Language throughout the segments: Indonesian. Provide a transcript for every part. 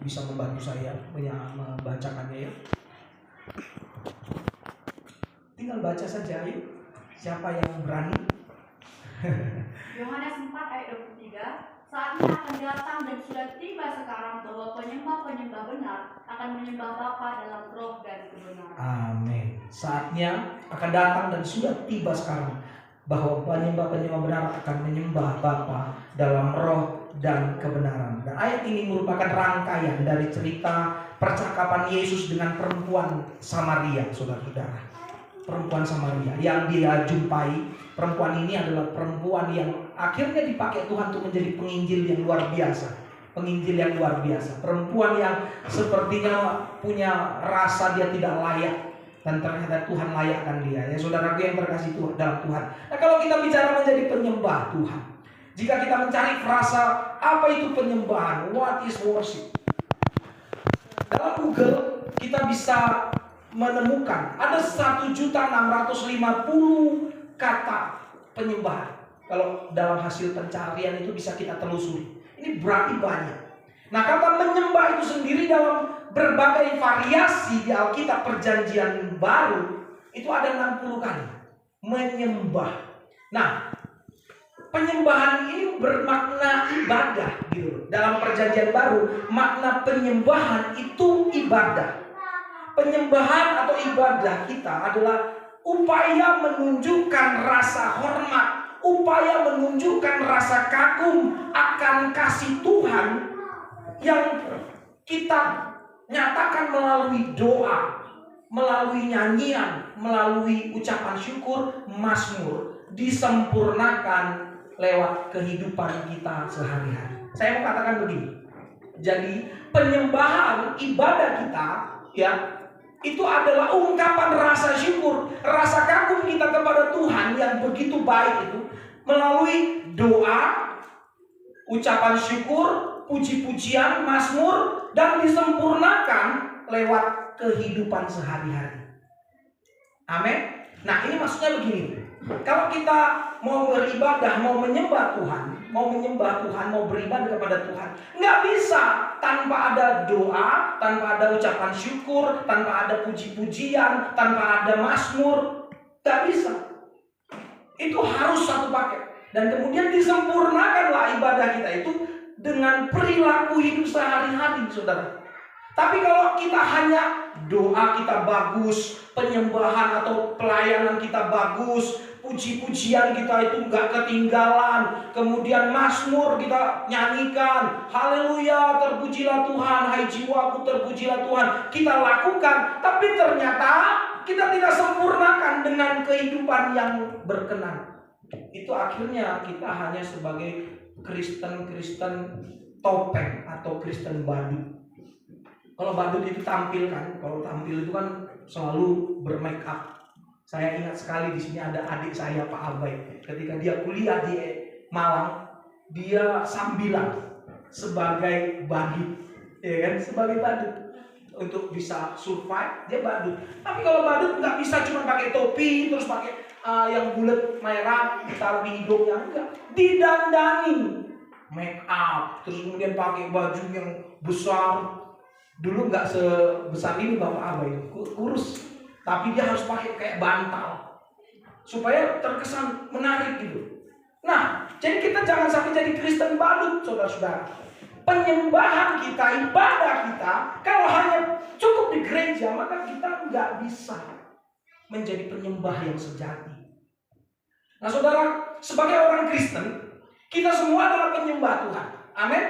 bisa membantu saya membacakannya ya. Tinggal baca saja ayo. Siapa yang berani? Yohanes 4 ayat 23. Saatnya akan datang dan sudah tiba sekarang bahwa penyembah-penyembah benar akan menyembah Bapa dalam roh dan kebenaran. Amin. Saatnya akan datang dan sudah tiba sekarang bahwa penyembah-penyembah benar akan menyembah Bapa dalam roh dan kebenaran. Dan ayat ini merupakan rangkaian dari cerita percakapan Yesus dengan perempuan Samaria, saudara-saudara. Perempuan Samaria yang dia jumpai. Perempuan ini adalah perempuan yang akhirnya dipakai Tuhan untuk menjadi penginjil yang luar biasa. Penginjil yang luar biasa. Perempuan yang sepertinya punya rasa dia tidak layak, dan ternyata Tuhan layakkan dia. Ya saudaraku yang terkasih Tuhan dalam Tuhan. Nah, kalau kita bicara menjadi penyembah Tuhan, jika kita mencari frasa apa itu penyembahan, what is worship? Dalam Google kita bisa menemukan ada 1.650 kata penyembahan. Kalau dalam hasil pencarian itu bisa kita telusuri. Ini berarti banyak. Nah, kata menyembah itu sendiri dalam berbagai variasi di Alkitab Perjanjian Baru itu ada 60 kali. Menyembah. Nah, penyembahan ini bermakna ibadah gitu. Dalam Perjanjian Baru, makna penyembahan itu ibadah. Penyembahan atau ibadah kita adalah upaya menunjukkan rasa hormat, upaya menunjukkan rasa kagum akan kasih Tuhan yang kita nyatakan melalui doa, melalui nyanyian, melalui ucapan syukur, mazmur, disempurnakan lewat kehidupan kita sehari-hari. Saya mau katakan begini. Jadi penyembahan ibadah kita ya, itu adalah ungkapan rasa syukur, rasa kagum kita kepada Tuhan yang begitu baik itu melalui doa, ucapan syukur, puji-pujian, mazmur, dan disempurnakan lewat kehidupan sehari-hari. Amin. Nah, ini maksudnya begini. Kalau kita mau beribadah, mau menyembah Tuhan, mau beribadah kepada Tuhan, nggak bisa tanpa ada doa, tanpa ada ucapan syukur, tanpa ada puji-pujian, tanpa ada mazmur. Nggak bisa. Itu harus satu paket. Dan kemudian disempurnakanlah ibadah kita itu dengan perilaku hidup sehari-hari, saudara. Tapi kalau kita hanya doa kita bagus, penyembahan atau pelayanan kita bagus, puji-pujian kita itu nggak ketinggalan, kemudian mazmur kita nyanyikan, haleluya, terpujilah Tuhan, hai jiwaku terpujilah Tuhan, kita lakukan, tapi ternyata kita tidak sempurnakan dengan kehidupan yang berkenan. Itu akhirnya kita hanya sebagai Kristen topeng atau Kristen badut. Kalau badut itu tampil kan, kalau tampil itu kan selalu bermake up. Saya ingat sekali di sini ada adik saya Pak Abai. Ketika dia kuliah di Malang, dia sambilan sebagai badut, ya kan? Sebagai badut untuk bisa survive dia badut. Tapi kalau badut nggak bisa cuma pakai topi terus pakai yang bulat merah ditaruh di hidungnya, enggak. Didandani, make up, terus kemudian pakai baju yang besar. Dulu nggak sebesar ini Bapak Abai, kurus, tapi dia harus pakai kayak bantal supaya terkesan menarik gitu. Nah, jadi kita jangan sampai jadi Kristen badut, saudara-saudara. Penyembahan kita, ibadah kita, kalau hanya cukup di gereja, maka kita nggak bisa menjadi penyembah yang sejati. Nah, saudara, sebagai orang Kristen, kita semua adalah penyembah Tuhan. Amin.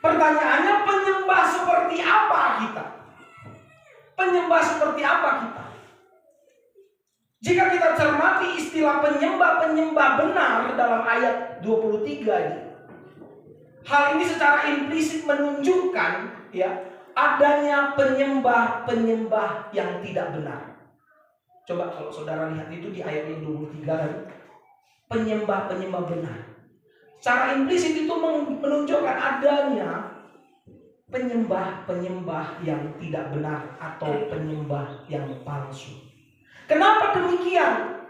Pertanyaannya, penyembah seperti apa kita? Penyembah seperti apa kita? Jika kita cermati istilah penyembah benar dalam ayat 23 ini, hal ini secara implisit menunjukkan ya adanya penyembah yang tidak benar. Coba kalau saudara lihat itu di ayat yang 23 kan, penyembah benar. Secara implisit itu menunjukkan adanya penyembah yang tidak benar atau penyembah yang palsu. Kenapa demikian?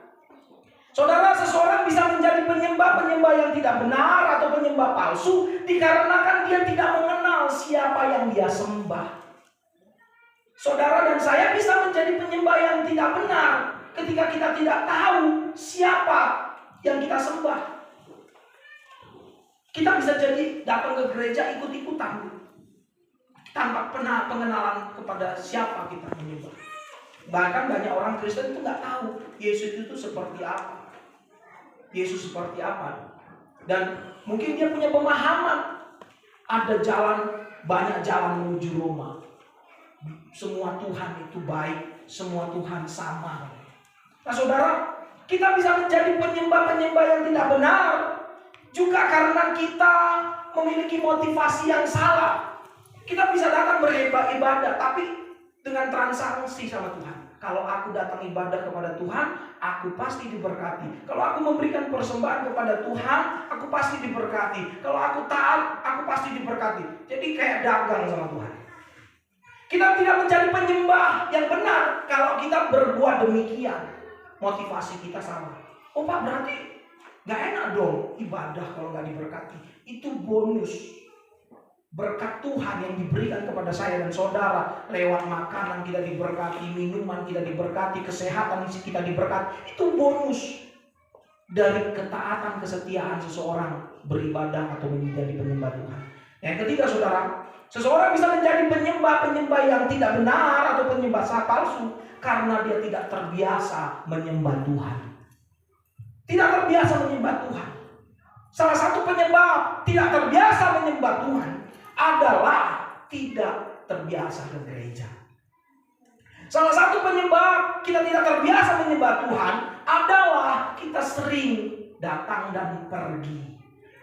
Saudara, seseorang bisa menjadi penyembah-penyembah yang tidak benar atau penyembah palsu dikarenakan dia tidak mengenal siapa yang dia sembah. Saudara dan saya bisa menjadi penyembah yang tidak benar ketika kita tidak tahu siapa yang kita sembah. Kita bisa jadi datang ke gereja ikut-ikutan tanpa pernah pengenalan kepada siapa kita menyembah. Bahkan banyak orang Kristen itu nggak tahu Yesus itu seperti apa. Yesus seperti apa. Dan mungkin dia punya pemahaman ada banyak jalan menuju Roma. Semua Tuhan itu baik, semua Tuhan sama. Nah saudara, kita bisa menjadi penyembah-penyembah yang tidak benar juga karena kita memiliki motivasi yang salah. Kita bisa datang beribadah, tapi dengan transaksi sama Tuhan. Kalau aku datang ibadah kepada Tuhan, aku pasti diberkati. Kalau aku memberikan persembahan kepada Tuhan, aku pasti diberkati. Kalau aku taat, aku pasti diberkati. Jadi kayak dagang sama Tuhan. Kita tidak menjadi penyembah yang benar kalau kita berbuat demikian. Motivasi kita sama. Oh Pak, berarti gak enak dong ibadah kalau gak diberkati. Itu bonus. Berkat Tuhan yang diberikan kepada saya dan saudara. Lewat makanan kita diberkati, minuman kita diberkati, kesehatan kita diberkati. Itu bonus dari ketaatan, kesetiaan seseorang beribadah atau menjadi penyembah Tuhan. Yang ketiga saudara, seseorang bisa menjadi penyembah-penyembah yang tidak benar atau penyembah palsu karena dia tidak terbiasa menyembah Tuhan. Tidak terbiasa menyembah Tuhan. Salah satu penyebab tidak terbiasa menyembah Tuhan adalah tidak terbiasa ke gereja. Salah satu penyebab kita tidak terbiasa menyembah Tuhan adalah kita sering datang dan pergi.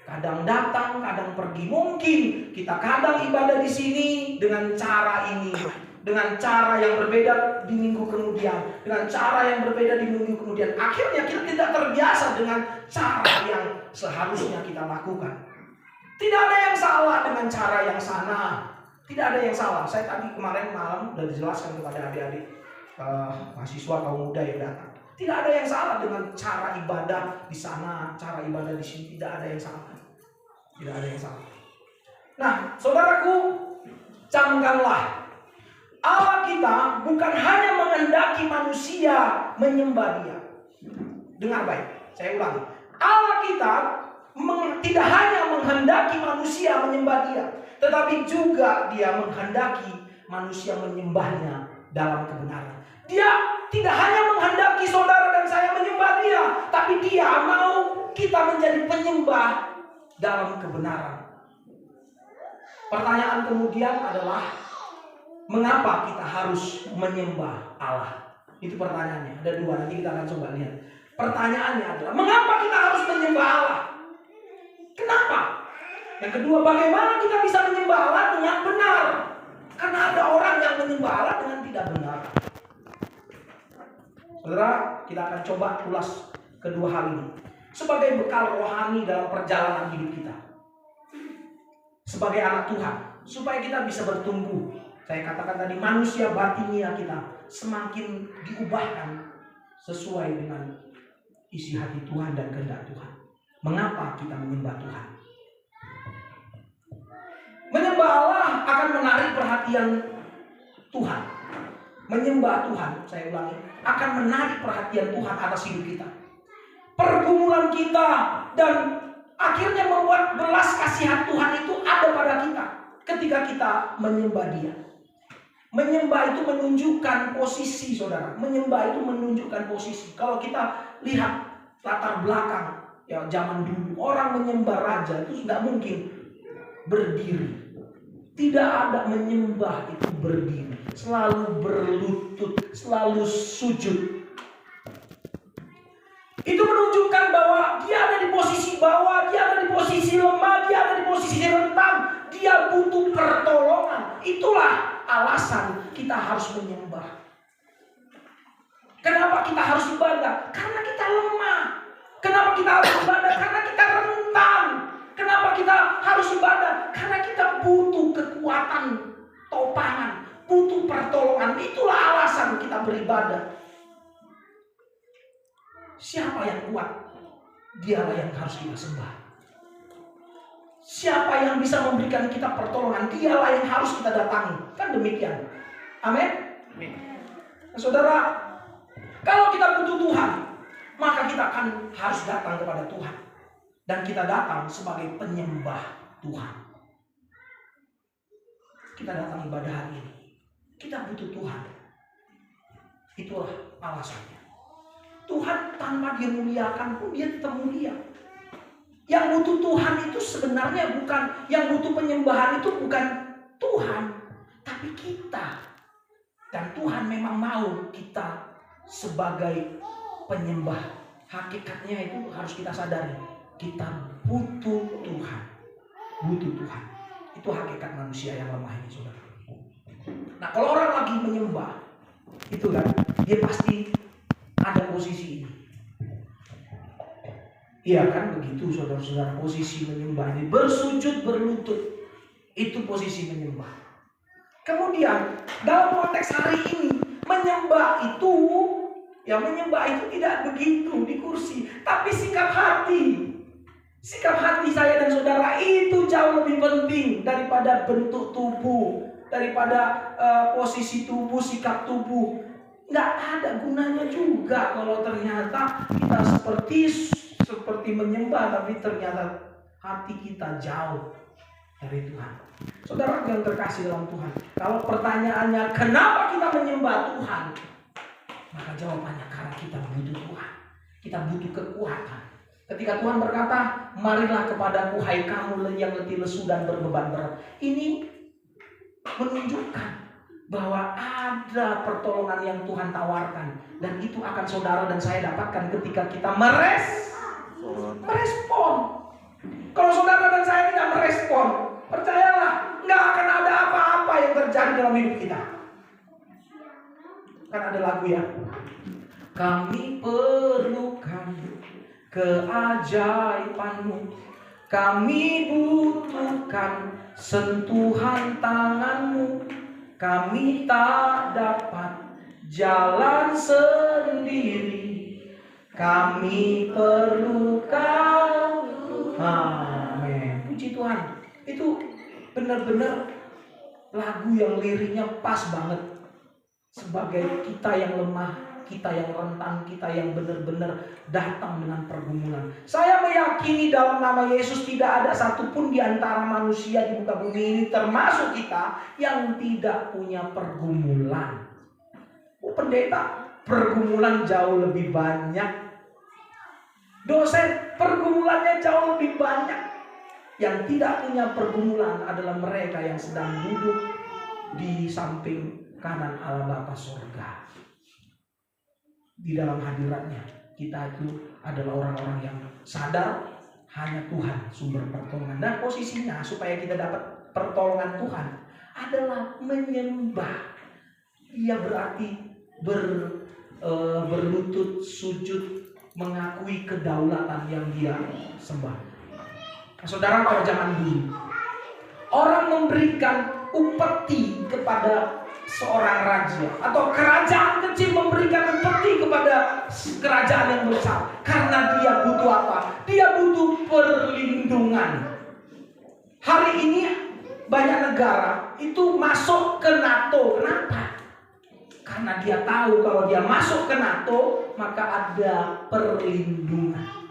Kadang datang, kadang pergi. Mungkin kita kadang ibadah di sini dengan cara ini, dengan cara yang berbeda di minggu kemudian, dengan cara yang berbeda di minggu kemudian. Akhirnya kita tidak terbiasa dengan cara yang seharusnya kita lakukan. Tidak ada yang salah dengan cara yang sana. Tidak ada yang salah. Saya tadi kemarin malam sudah dijelaskan kepada adik-adik mahasiswa kaum muda yang datang. Tidak ada yang salah dengan cara ibadah di sana, cara ibadah di sini. Tidak ada yang salah. Tidak ada yang salah. Nah, saudaraku, camkanlah. Allah kita bukan hanya menghendaki manusia menyembah Dia. Dengar baik, saya ulangi. Allah kita tidak hanya menghendaki manusia menyembah Dia, tetapi juga Dia menghendaki manusia menyembahnya dalam kebenaran. Dia tidak hanya menghendaki saudara dan saya menyembah Dia, tapi Dia mau kita menjadi penyembah dalam kebenaran. Pertanyaan kemudian adalah, mengapa kita harus menyembah Allah? Itu pertanyaannya. Ada dua, nanti kita akan coba lihat. Pertanyaannya adalah, mengapa kita harus menyembah Allah? Kenapa? Yang kedua, bagaimana kita bisa menyembah Allah dengan benar? Karena ada orang yang menyembah Allah dengan tidak benar. Saudara, kita akan coba ulas kedua hal ini sebagai bekal rohani dalam perjalanan hidup kita sebagai anak Tuhan, supaya kita bisa bertumbuh. Saya katakan tadi, manusia batinia kita semakin diubahkan sesuai dengan isi hati Tuhan dan kehendak Tuhan. Mengapa kita menyembah Tuhan? Menyembah Allah akan menarik perhatian Tuhan. Menyembah Tuhan, saya ulangi, akan menarik perhatian Tuhan atas hidup kita. Pergumulan kita dan akhirnya membuat belas kasihan Tuhan itu ada pada kita ketika kita menyembah Dia. Menyembah itu menunjukkan posisi, saudara. Menyembah itu menunjukkan posisi. Kalau kita lihat latar belakang, ya zaman dulu orang menyembah raja itu tidak mungkin berdiri. Tidak ada menyembah itu berdiri. Selalu berlutut, selalu sujud. Itu menunjukkan bahwa dia ada di posisi bawah, dia ada di posisi lemah, dia ada di posisi rentan, dia butuh pertolongan. Itulah alasan kita harus menyembah. Kenapa kita harus ibadah? Karena kita lemah. Kenapa kita harus ibadah? Karena kita rentan. Kenapa kita harus ibadah? Karena kita butuh kekuatan topangan, butuh pertolongan. Itulah alasan kita beribadah. siapa yang kuat? Dialah yang harus kita sembah. Siapa yang bisa memberikan kita pertolongan? Dialah yang harus kita datangi. Kan demikian. Amin. Nah, saudara, kalau kita butuh Tuhan, maka kita akan harus datang kepada Tuhan. Dan kita datang sebagai penyembah Tuhan. Kita datang ibadah hari ini. Kita butuh Tuhan. Itulah alasannya. Tuhan tanpa dia muliakan pun dia tetap mulia. Yang butuh Tuhan itu sebenarnya bukan, yang butuh penyembahan itu bukan Tuhan, tapi kita. Dan Tuhan memang mau kita sebagai penyembah. Hakikatnya itu harus kita sadari. Kita butuh Tuhan. Butuh Tuhan. Itu hakikat manusia yang lemah ini, saudara. Nah, kalau orang lagi menyembah, itu kan, dia pasti ada posisi ini. Iya kan begitu, saudara-saudara, posisi menyembah ini. Bersujud, berlutut, itu posisi menyembah. Kemudian dalam konteks hari ini, menyembah itu tidak begitu di kursi, tapi sikap hati. Sikap hati saya dan saudara itu jauh lebih penting daripada bentuk tubuh, daripada posisi tubuh, sikap tubuh. Nggak ada gunanya juga kalau ternyata kita seperti menyembah, tapi ternyata hati kita jauh dari Tuhan. Saudara yang terkasih dalam Tuhan, kalau pertanyaannya kenapa kita menyembah Tuhan, maka jawabannya karena kita butuh Tuhan. Kita butuh kekuatan. Ketika Tuhan berkata, marilah kepadaku hai kamu yang letih lesu dan berbeban berat. Ini menunjukkan bahwa ada pertolongan yang Tuhan tawarkan. Dan itu akan saudara dan saya dapatkan ketika kita merespon. Kalau saudara dan saya tidak merespon, percayalah, nggak akan ada apa-apa yang terjadi dalam hidup kita. Kan ada lagu ya, kami perlukan keajaibanmu, kami butuhkan sentuhan tanganmu, kami tak dapat jalan sendiri, kami perlukan. Amin. Puji Tuhan. Itu benar-benar lagu yang liriknya pas banget. Sebagai kita yang lemah, kita yang rentan, kita yang benar-benar datang dengan pergumulan. Saya meyakini dalam nama Yesus tidak ada satupun di antara manusia di muka bumi ini, termasuk kita, yang tidak punya pergumulan. Pendeta, pergumulan jauh lebih banyak. Dosen, pergumulannya jauh lebih banyak. Yang tidak punya pergumulan adalah mereka yang sedang duduk di samping kanan Allah Bapa surga. Di dalam hadiratnya, kita itu adalah orang-orang yang sadar hanya Tuhan sumber pertolongan. Dan posisinya supaya kita dapat pertolongan Tuhan adalah menyembah. Ia berarti berlutut, sujud, mengakui kedaulatan yang dia sembah. Nah, saudara, pada zaman dulu orang memberikan upeti kepada seorang raja, atau kerajaan kecil memberikan upeti kepada kerajaan yang besar, karena dia butuh apa? Dia butuh perlindungan. Hari ini banyak negara itu masuk ke NATO. Kenapa? Karena dia tahu kalau dia masuk ke NATO, maka ada perlindungan.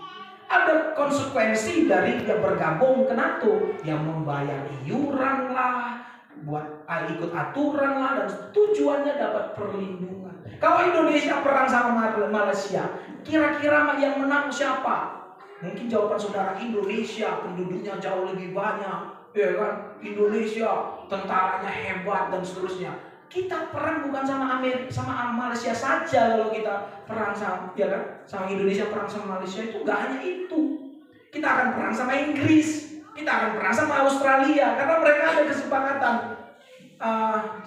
Ada konsekuensi dari dia bergabung ke NATO, yang membayar iuran lah, buat ikut aturan lah, dan tujuannya dapat perlindungan. Kalau Indonesia perang sama Malaysia, kira-kira yang menang siapa? Mungkin jawaban saudara, Indonesia, penduduknya jauh lebih banyak, ya kan? Indonesia, tentaranya hebat dan seterusnya. Kita perang bukan sama Malaysia saja. Kalau kita perang sama, ya kan, sama Indonesia perang sama Malaysia, itu gak hanya itu. Kita akan perang sama Inggris, kita akan perang sama Australia, karena mereka ada kesepakatan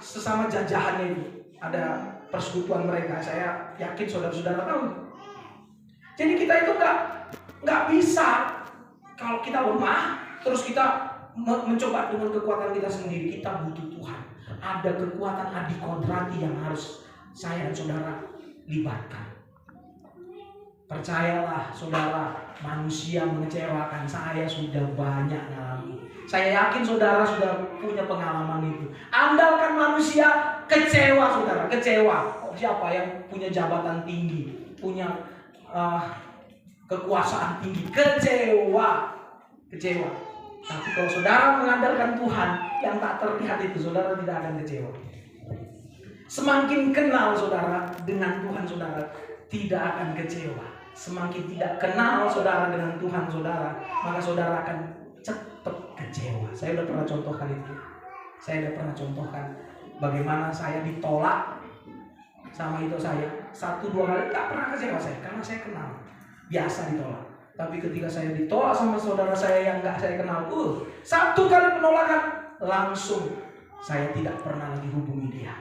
sesama jajahannya itu. Ada persekutuan mereka. Saya yakin saudara-saudara tahu. Jadi kita itu nggak bisa kalau kita lemah terus kita mencoba dengan kekuatan kita sendiri. Kita butuh Tuhan. Ada kekuatan adikodrati yang harus saya dan saudara libatkan. Percayalah saudara, manusia mengecewakan. Saya sudah banyak ngalami. Saya yakin saudara sudah punya pengalaman itu. Andalkan manusia, kecewa saudara, kecewa. Siapa yang punya jabatan tinggi, punya kekuasaan tinggi, kecewa. Tapi kalau saudara mengandalkan Tuhan yang tak terlihat itu, saudara tidak akan kecewa. Semakin kenal saudara dengan Tuhan, saudara tidak akan kecewa. Semakin tidak kenal saudara dengan Tuhan saudara, maka saudara akan cepat kecewa. Saya sudah pernah contohkan itu. Saya sudah pernah contohkan bagaimana saya ditolak sama itu saya. 1-2 kali tak pernah kecewa saya, karena saya kenal. Biasa ditolak. Tapi ketika saya ditolak sama saudara saya yang gak saya kenal, 1 kali penolakan, langsung saya tidak pernah lagi hubungi dia.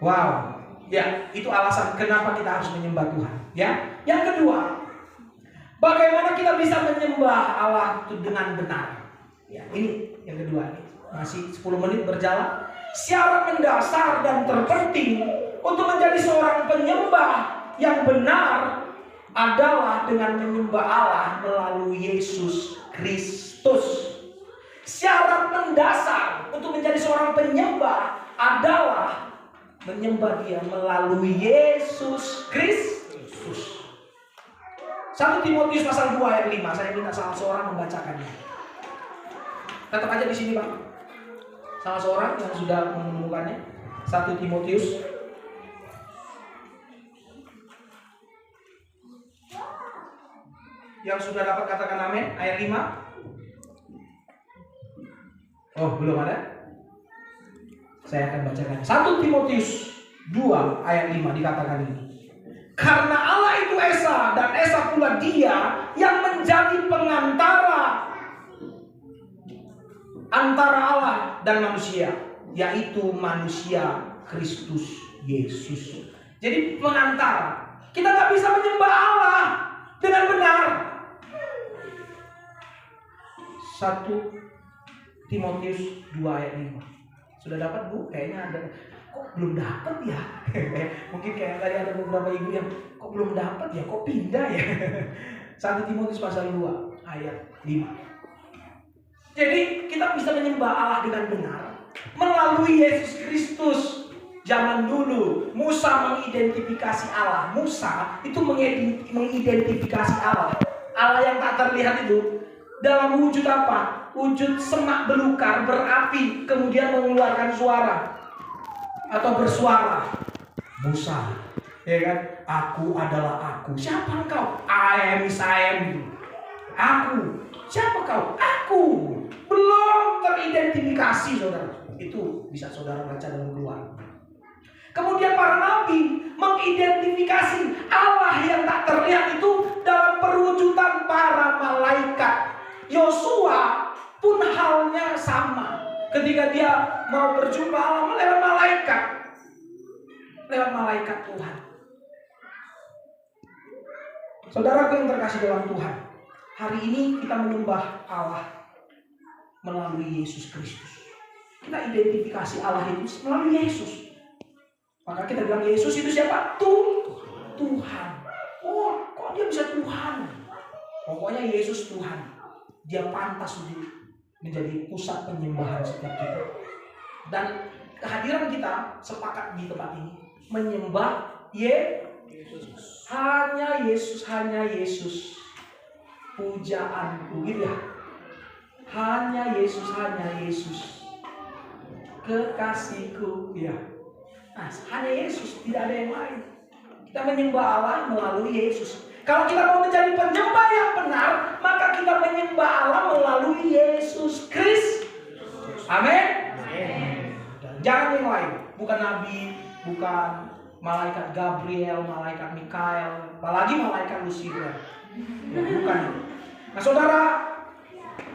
Wow. Ya, itu alasan kenapa kita harus menyembah Tuhan. Ya, yang kedua, bagaimana kita bisa menyembah Allah itu dengan benar. Ya, ini yang kedua. Masih 10 menit berjalan. Syarat mendasar dan terpenting untuk menjadi seorang penyembah yang benar adalah dengan menyembah Allah melalui Yesus Kristus. Syarat mendasar untuk menjadi seorang penyembah adalah menyembah Dia melalui Yesus Kristus. 1 Timotius pasal 2 ayat 5. Saya minta salah seorang membacakannya. Tetap aja di sini, Bang. Salah seorang yang sudah menemukannya. 1 Timotius yang sudah dapat katakan amin. Ayat 5. Oh, belum ada? Saya akan bacakan. 1 Timotius 2 ayat 5 dikatakan ini. Karena Allah itu Esa, dan Esa pula Dia yang menjadi pengantara antara Allah dan manusia, yaitu manusia Kristus Yesus. Jadi pengantara. Kita tak bisa menyembah Allah dengan benar. 1 Timotius 2 ayat 5. Sudah dapat, Bu? Kayaknya ada. Kok belum dapat ya? Mungkin kayak tadi ada beberapa ibu yang kok belum dapat ya? Kok pindah ya? 1 Timotius pasal 2 ayat 5. Jadi kita bisa menyembah Allah dengan benar melalui Yesus Kristus. Zaman dulu Musa mengidentifikasi Allah. Musa itu mengidentifikasi Allah. Allah yang tak terlihat itu dalam wujud apa? Wujud semak belukar, berapi, kemudian mengeluarkan suara atau bersuara. Musa, ya kan? Aku adalah aku. Siapa engkau? I am. Aku. Siapa kau? Aku. Belum teridentifikasi, saudara. Itu bisa saudara baca dalam Keluaran. Kemudian para nabi mengidentifikasi Allah yang tak terlihat itu dalam perwujudan para malaikat. Yosua pun halnya sama. Ketika dia mau berjumpa Allah lewat malaikat Tuhan. Saudaraku yang terkasih dalam Tuhan, hari ini kita menyembah Allah melalui Yesus Kristus. Kita identifikasi Allah itu melalui Yesus. Maka kita bilang Yesus itu siapa? Tuhan. Oh, kok dia bisa Tuhan? Pokoknya Yesus Tuhan. Dia pantas untuk menjadi pusat penyembahan setiap kita. Dan kehadiran kita sepakat di tempat ini menyembah Yesus. Hanya Yesus. Pujaanku, gitu ya. Hanya Yesus. Kekasihku, ya. Nah, hanya Yesus, tidak ada yang lain. Kita menyembah Allah melalui Yesus. Kalau kita mau menjadi penyembah yang benar, maka kita menyembah Allah melalui Yesus Kristus. Amin. Jangan yang lain. Bukan nabi, bukan malaikat Gabriel, malaikat Mikael, apalagi malaikat Lucifer. Bukan. Nah, saudara,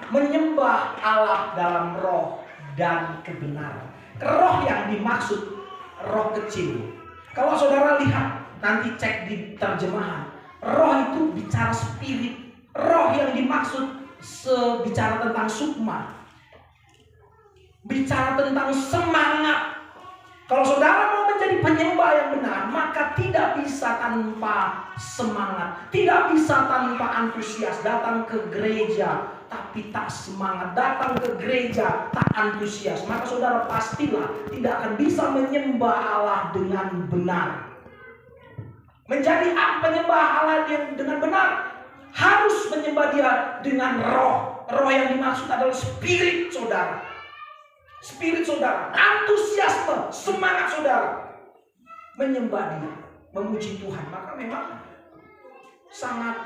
menyembah Allah dalam roh dan kebenaran. Roh yang dimaksud roh kecil. Kalau saudara lihat, nanti cek di terjemahan. Roh itu bicara spirit. Roh yang dimaksud bicara tentang sukma. Bicara tentang semangat. Kalau saudara mau menjadi menjadi penyembah yang benar, maka tidak bisa tanpa semangat, tidak bisa tanpa antusias. Datang ke gereja tapi tak semangat, datang ke gereja tak antusias, maka saudara pastilah tidak akan bisa menyembah Allah dengan benar. Menjadi penyembah Allah yang dengan benar harus menyembah Dia dengan roh. Roh yang dimaksud adalah spirit saudara. Spirit saudara, antusiasme, semangat saudara menyembah Dia, memuji Tuhan. Maka memang sangat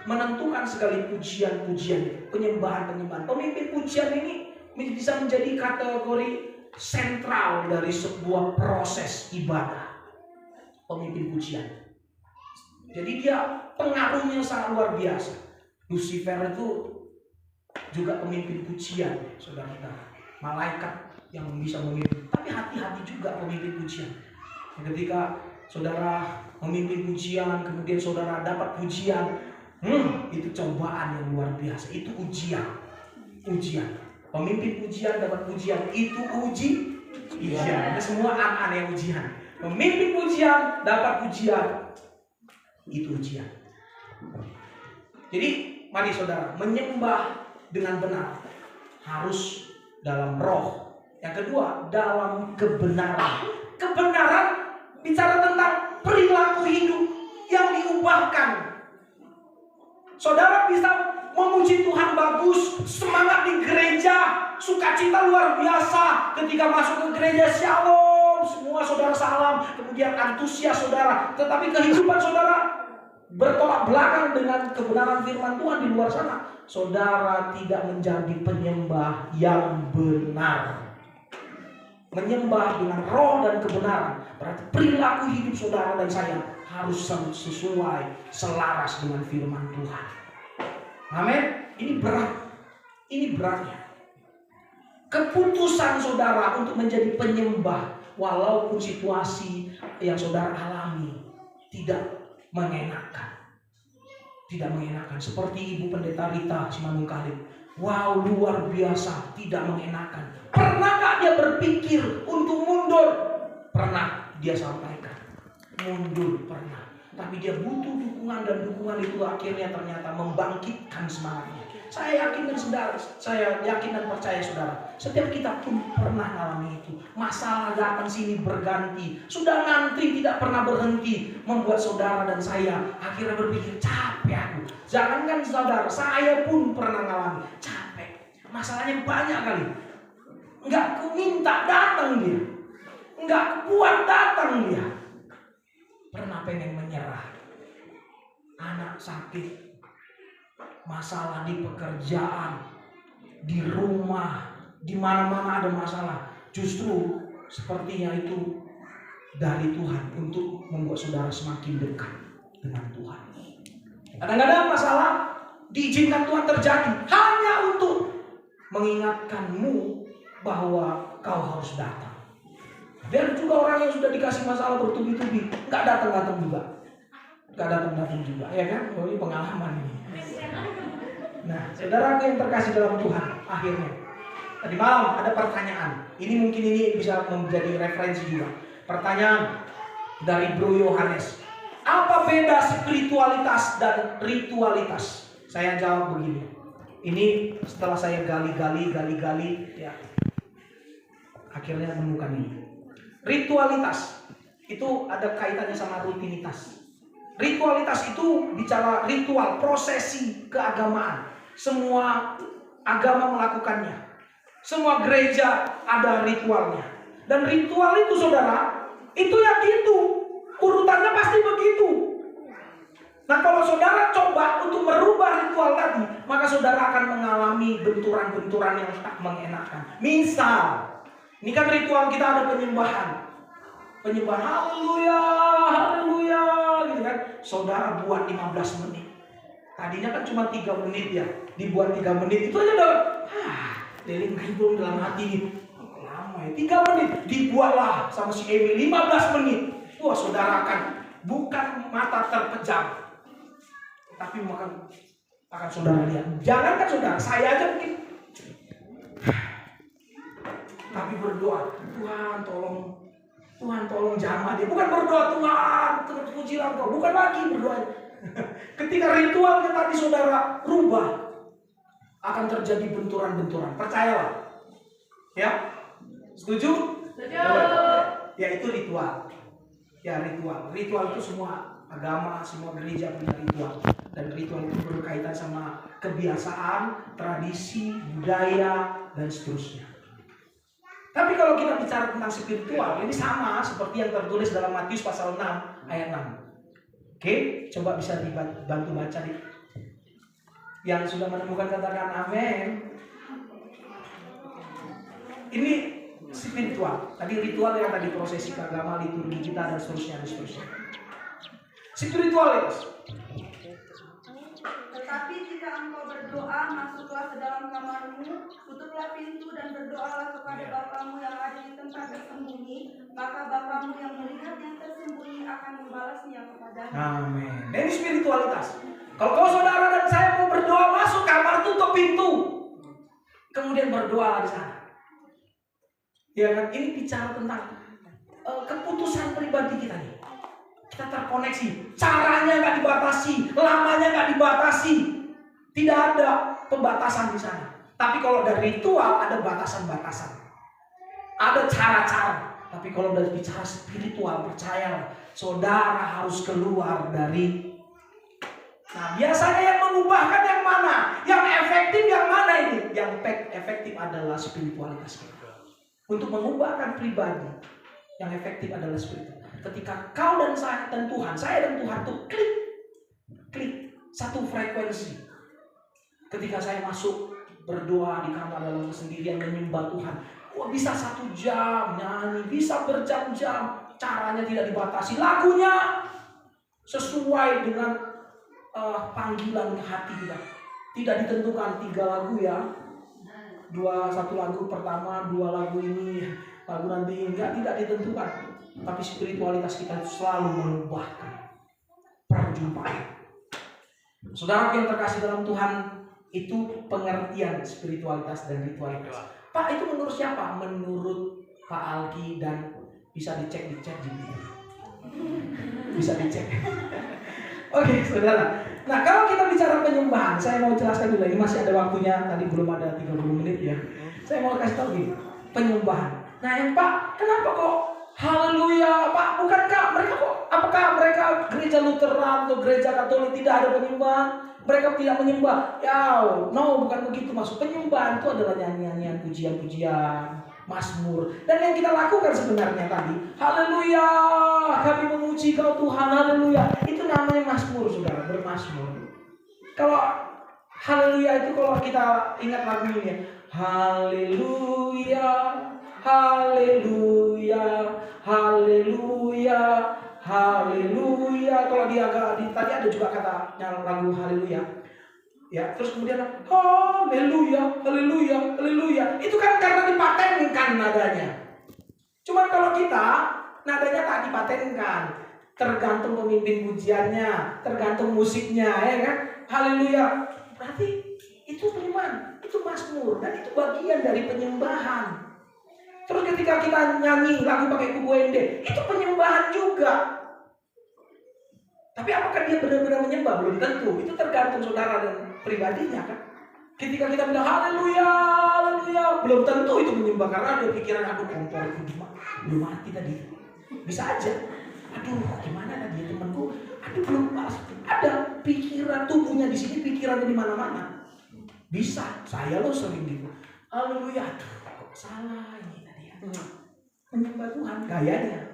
menentukan sekali pujian-pujian, penyembahan-penyembahan. Pemimpin pujian ini bisa menjadi kategori sentral dari sebuah proses ibadah. Pemimpin pujian. Jadi dia pengaruhnya sangat luar biasa. Lucifer itu juga pemimpin pujian, saudara-saudara. Malaikat yang bisa memimpin. Tapi hati-hati juga pemimpin pujian. Ketika saudara memimpin pujian, kemudian saudara dapat pujian, itu cobaan yang luar biasa. Itu ujian. Pemimpin pujian dapat pujian, itu ujian. Itu semua aneh ujian. Pemimpin pujian dapat pujian, itu ujian. Jadi mari saudara menyembah dengan benar harus dalam roh. Yang kedua, dalam kebenaran. Kebenaran bicara tentang perilaku hidup yang diubahkan. Saudara bisa memuji Tuhan bagus, semangat di gereja, sukacita luar biasa ketika masuk ke gereja, shalom, semua saudara salam, kemudian antusias saudara. Tetapi kehidupan saudara bertolak belakang dengan kebenaran firman Tuhan di luar sana. Saudara tidak menjadi penyembah yang benar. Menyembah dengan roh dan kebenaran berarti perilaku hidup saudara dan saya harus sesuai, selaras dengan firman Tuhan. Amin. Ini berat. Ini beratnya. Keputusan saudara untuk menjadi penyembah walaupun situasi yang saudara alami tidak mengenakan. Tidak mengenakan. Seperti Ibu Pendeta Rita Simanungkalit. Wow, luar biasa, tidak mengenakan. Pernah gak dia berpikir untuk mundur? Pernah dia sampaikan. Mundur pernah. Tapi dia butuh dukungan, dan dukungan itu akhirnya ternyata membangkitkan semangatnya. Saya yakin dan percaya saudara, setiap kita pun pernah mengalami itu. Masalah datang sini berganti, sudah ngantri tidak pernah berhenti, membuat saudara dan saya akhirnya berpikir capek aku. Jangankan saudara, saya pun pernah mengalami capek. Masalahnya banyak kali. Enggak ku minta datang dia, enggak kuat datang dia. Pernah pengen menyerah, anak sakit, masalah di pekerjaan, di rumah, di mana-mana ada masalah. Justru sepertinya itu dari Tuhan untuk membuat saudara semakin dekat dengan Tuhan. Kadang-kadang masalah diizinkan Tuhan terjadi hanya untuk mengingatkanmu bahwa kau harus datang. Dan juga orang yang sudah dikasih masalah bertubi-tubi nggak datang juga, ya kan? Oh, ini pengalaman ini. Nah, saudaraku yang terkasih dalam Tuhan, akhirnya tadi malam ada pertanyaan. Ini mungkin bisa menjadi referensi juga. Pertanyaan dari Bro Yohanes. Apa beda spiritualitas dan ritualitas? Saya jawab begini. Ini setelah saya gali, ya, akhirnya menemukan ini. Ritualitas itu ada kaitannya sama rutinitas. Ritualitas itu bicara ritual, prosesi keagamaan. Semua agama melakukannya. Semua gereja ada ritualnya. Dan ritual itu saudara, itu ya gitu. Urutannya pasti begitu. Nah, kalau saudara coba untuk merubah ritual tadi, maka saudara akan mengalami benturan-benturan yang tak mengenakan. Misal, ini kan ritual kita ada penyembahan. Penyembahan haleluya, haleluya gitu kan. Saudara buat 15 menit. Tadinya kan cuma 3 menit ya. Dibuat 3 menit itu aja udah liling hidung dalam hati ini. Lama ya. 3 menit dibuatlah sama si Emi 15 menit. Wah, saudara akan bukan mata terpejam, tapi akan saudara lihat. Jangankan saudara, saya aja mungkin. Tapi berdoa, Tuhan tolong Tuhan tolong jamah dia. Bukan berdoa Tuhan, terpujilah Engkau. Bukan lagi berdoa. Ketika ritualnya tadi saudara rubah, akan terjadi benturan-benturan. Percayalah. Ya? Setuju? Setuju. Ya itu ritual. Ya ritual. Ritual itu semua agama, semua gereja punya ritual. Dan ritual itu berkaitan sama kebiasaan, tradisi, budaya, dan seterusnya. Tapi kalau kita bicara tentang spiritual, ini sama seperti yang tertulis dalam Matius pasal 6 ayat 6. Oke, coba bisa dibantu baca nih. Yang sudah menemukan katakan amin. Ini spiritual. Tadi ritual yang tadi prosesi keagama, liturgi kita dan seterusnya dan seterusnya. Spiritualitas. Tetapi jika engkau berdoa, masuklah ke dalam kamarmu, tutuplah pintu dan berdoalah kepada Bapamu yang ada di tempat tersembunyi, maka Bapamu yang melihat yang tersembunyi akan membalasnya kepadamu. Amin. Ini spiritualitas. Kalau saudara dan saya mau berdoa, masuk kamar, tutup pintu, kemudian berdoa di sana. Ya kan? Ini bicara tentang keputusan pribadi kita nih. Kita terkoneksi. Caranya nggak dibatasi, lamanya nggak dibatasi. Tidak ada pembatasan di sana. Tapi kalau dari ritual ada batasan-batasan. Ada cara-cara. Tapi kalau dari bicara spiritual, percayalah, saudara harus keluar dari. Nah, biasanya yang mengubahkan yang mana? Yang efektif yang mana ini? Yang efektif adalah spiritualitas kita. Untuk mengubahkan pribadi, yang efektif adalah spiritual. Ketika kau dan saya dan Tuhan, tuh klik satu frekuensi. Ketika saya masuk berdoa di kamar dalam kesendirian menyembah Tuhan, bisa 1 jam nyanyi, bisa berjam-jam, caranya tidak dibatasi, lagunya sesuai dengan panggilan hati kita. Tidak ditentukan 3 lagu ya, 1 lagu pertama, 2 lagu ini, lagu nanti tidak ditentukan. Tapi spiritualitas kita selalu mengubahkan perjumpaan. Saudara yang terkasih dalam Tuhan, itu pengertian spiritualitas dan ritualitas. Pak, itu menurut siapa? Menurut Pak Alki, dan bisa dicek di chat gitu. Bisa dicek. Oke, saudara. Nah, kalau kita bicara penyembahan, saya mau jelaskan dulu. Ini masih ada waktunya, tadi belum ada 30 menit ya. Saya mau kasih tahu gini, penyembahan. Nah, yang Pak, kenapa kok haleluya, Pak? Bukankah mereka kok? Apakah mereka gereja Lutheran atau gereja Katolik tidak ada penyembahan? Mereka tidak menyembah. Ya, no, bukan begitu maksud. Penyembahan itu adalah nyanyian, pujian-pujian, mazmur. Dan yang kita lakukan sebenarnya tadi, haleluya, kami memuji Kau Tuhan, haleluya. Itu namanya mazmur, saudara, bermazmur. Kalau haleluya itu kalau kita ingat lagu ini, haleluya, haleluya, haleluya, haleluya. Kalau dia tadi ada juga kata lagu haleluya. Ya, terus kemudian haleluya, haleluya, haleluya. Itu kan karena dipatenkan nadanya. Cuman kalau kita nadanya tak dipatenkan, tergantung pemimpin pujiannya, tergantung musiknya, ya kan? Haleluya. Berarti itu penyembahan, itu mazmur, dan itu bagian dari penyembahan. Terus ketika kita nyanyi lagu pakai kubu ende, itu penyembahan juga. Tapi apakah dia benar-benar menyembah? Belum tentu. Itu tergantung saudara dan pribadinya kan. Ketika kita bilang haleluya, haleluya, belum tentu itu menyembah, karena ada pikiran aduh kompor itu belum mati tadi. Bisa aja. Aduh, gimana tadi temanku? Aduh, belum pas. Ada pikiran tubuhnya di sini, pikiran di mana-mana. Bisa. Saya lo sering gitu. Haleluya. Aduh, kok salah ini tadi ya. Menyembah Tuhan gayanya.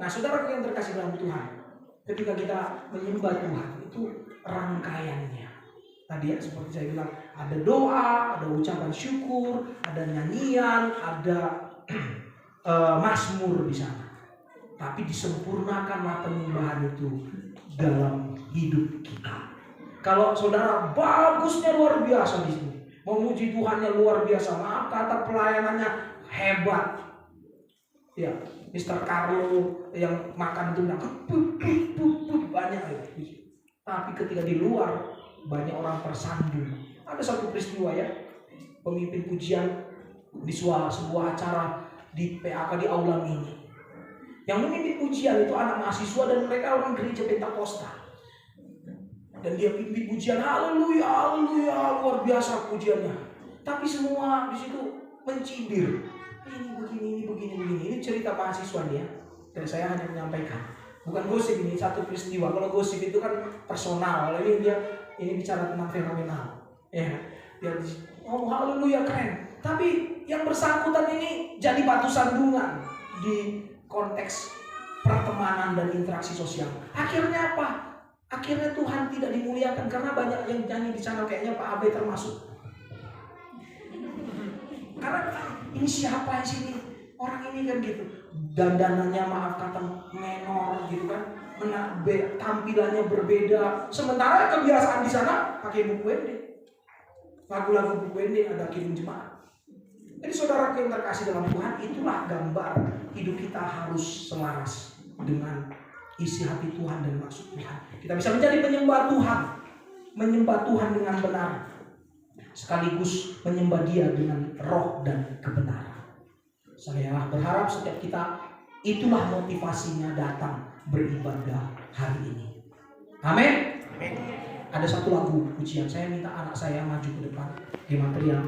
Nah, saudara yang terkasih dalam Tuhan, ketika kita menyembah Tuhan, itu rangkaiannya. Tadi ya seperti saya bilang, ada doa, ada ucapan syukur, ada nyanyian, ada mazmur di sana. Tapi disempurnakanlah penyembahan itu dalam hidup kita. Kalau saudara bagusnya luar biasa di sini, memuji Tuhannya luar biasa, maaf kata pelayanannya hebat. Ya, Mr. Carlo yang makan itu bilang banyak ya. Tapi ketika di luar banyak orang tersandung. Ada satu peristiwa ya, pemimpin pujian di sebuah acara di PAK di aula ini. Yang memimpin pujian itu anak mahasiswa dan mereka orang gereja Pentakosta. Dan dia pimpin pujian, haleluya, haleluya, luar biasa pujiannya. Tapi semua di situ mencibir. Ini begini. Ini cerita mahasiswa dia. Dan saya hanya menyampaikan. Bukan gosip, ini satu peristiwa. Kalau gosip itu kan personal. Kalau ini bicara tentang fenomenal. Ya, dia haleluya, keren. Tapi yang bersangkutan ini jadi batu sandungan di konteks pertemanan dan interaksi sosial. Akhirnya apa? Akhirnya Tuhan tidak dimuliakan karena banyak yang nyanyi di sana, kayaknya Pak Abe termasuk. Karena ini siapa di sini? Orang ini kan gitu. Dandanannya maaf kata menor gitu kan. Tampilannya berbeda. Sementara kebiasaan di sana pakai buku wende. Lagu-lagu buku wende ada kirim jemaat. Jadi saudara yang terkasih dalam Tuhan, itulah gambar hidup kita harus selaras dengan isi hati Tuhan dan maksud Tuhan. Kita bisa menjadi penyembah Tuhan. Menyembah Tuhan dengan benar. Sekaligus menyembah Dia dengan roh dan kebenaran. Saya berharap setiap kita itulah motivasinya datang beribadah hari ini. Amin. Ada satu lagu pujian. Saya minta anak saya maju ke depan. Di material